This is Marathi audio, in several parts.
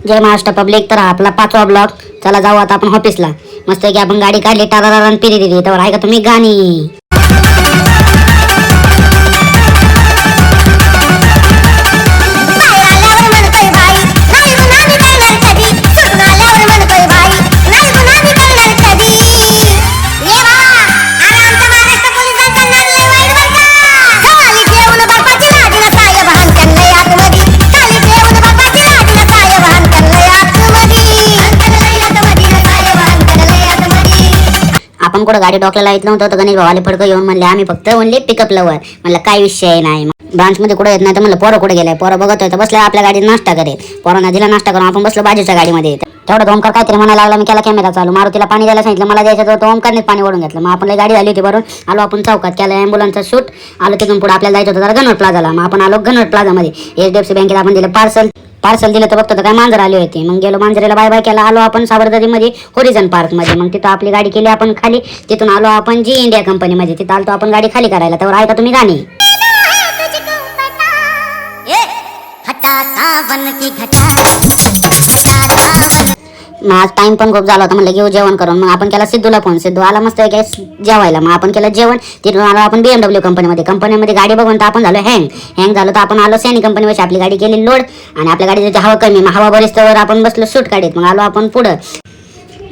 जय महाराष्ट्र पब्लिक. तर आपला 5वा ब्लॉग. चला जाऊ आता आपण ऑफिसला. मस्त की आपण गाडी काढली टारारान पिरी तर आहे का तुम्ही गाणी. आपण कुठं गाडी डॉक्टरला येत नव्हतं तर गणेश भावाले फडकं येऊन म्हणले आम्ही फक्त ओनली पिकअप लवर. म्हणलं काय विषय नाही. ब्रांच मध्ये कुठे येत नाही तर म्हणलं पोरं कुठे गेलाय. पोरं बघत होतं बसल्या आपल्या गाडीत नाश्ता करेल. पोरांना दिला नाश्ता करून आपण बसलो बाजूच्या गाडीमध्ये. तेवढं ओमकार काहीतरी म्हणायला लागला. मी केला कॅमेरा चालू. मारुतीला पाणी द्यायला सांगितलं. मला द्यायचं होतं. ओमकारनेच पाणी ओढून घेतलं. मग आपण गाडी आली होती भरून. आलो आपण चौकात. केला ॲम्ब्युलन्सचा शूट. आलो तिथून पुढे आपल्याला जायचं होतं जरा गणवट प्लाझाला. मग आपण आलो गणवट प्लाझामध्ये. HDFC बँकेत आपण दिलं पार्सल दिलं तर बघतो तर काय मांजर आली होती. मग गेलो मांजरेला बाय बाय केला. आलो आपण साबरदरीमध्ये होरिझन पार्क मध्ये. मग तिथं आपली गाडी केली आपण खाली. तिथून आलो आपण जी इंडिया कंपनीमध्ये. तिथं आलो आपण गाडी खाली करायला. तर आहे का तुम्ही गाणी. मग आज टाइम पण खूप झाला होता. म्हणलं घेऊ जेवण करून. मग आपण केला सिद्धूला फोन. सिद्धू आला मस्त जेवायला. मग आपण केलं जेवण. तिथून आलो आपण BMW कंपनीमध्ये गाडी बघून तर आपण झालो हँग झालो. तर आपण आलो सॅनी कंपनीमध्ये. आपली गाडी केली लोड आणि आपल्या गाडीची हवा कमी. मग हवा बरीच तर आपण बसलो शूट काढीत. मग आलो आपण पुढं.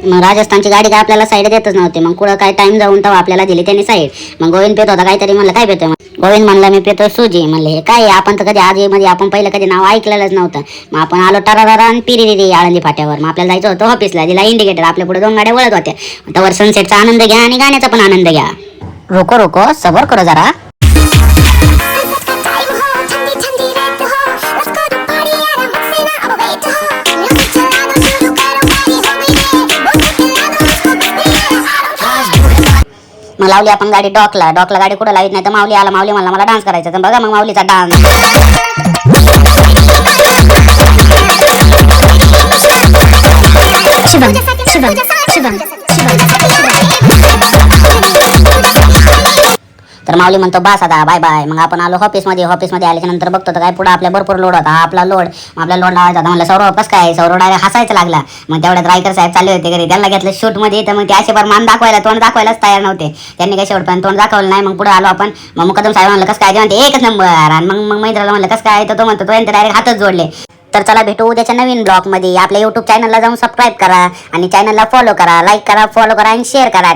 मग राजस्थानची गाडी काय आपल्याला साईड देतच नव्हती. मग कुठं काय टाइम जाऊन तेव्हा आपल्याला दिली त्यांनी साईड. मग गोविंद पेत होता काहीतरी. म्हणलं काय पेतोय. गोविंद म्हणला मी पेतो सुजी. म्हणले हे काय आपण तर कधी आजमध्ये आपण पहिलं कधी नाव ऐकलेलंच नव्हतं. मग आपण आलो टरारा आणि पिरी आळंदी फाट्यावर. मग आपल्याला जायचं होतं ऑफिसला. दिला इंडिकेटर. आपल्या पुढे 2 गाड्या वळत होत्या. त्यावर सनसेटचा आनंद घ्या आणि गाण्याचा पण आनंद घ्या. रोको सबर करो जरा. मग लावली आपण गाडी डॉकला गाडी कुठं लावित नाही तर माऊली आला. माऊली म्हणला मला डान्स करायचा. तर बघा मग माऊलीचा डान्स. तर माऊली म्हणतो बास आता बाय बाय. मग आपण आलो ऑफिसमध्ये आल्याच्या नंतर बघतो तर काय पुढे आपल्या भरपूर लोड होता. आपला लोड लावायचा होता. म्हणलं सौरभ कसं काय. सौरभ डायरेक्ट हसायचं लागला. मग तेवढ्यात रायकर साहेब चालले होते घरी. त्यांना घेतलं शूटमध्ये. तर मग ते असे मान दाखवायला तोंड दाखवायलाच तयार नव्हते. त्यांनी काही शेवटपर्यंत तोंड दाखवलं नाही. मग पुढे आलो आपण. मग मुकदम साहेब म्हणलं कसं काय. म्हणते एकच नंबर. आणि मग मैत्रीला म्हणलं कसं काय. तर तो म्हणतो तो यांचे डायरेक्ट हातच जोडले. तर चला भेटू उद्याच्या नवीन ब्लॉगमध्ये. आपल्या YouTube चॅनलला जाऊन सबस्क्राईब करा आणि चॅनलला फॉलो करा, लाईक करा, फॉलो करा आणि शेअर करा.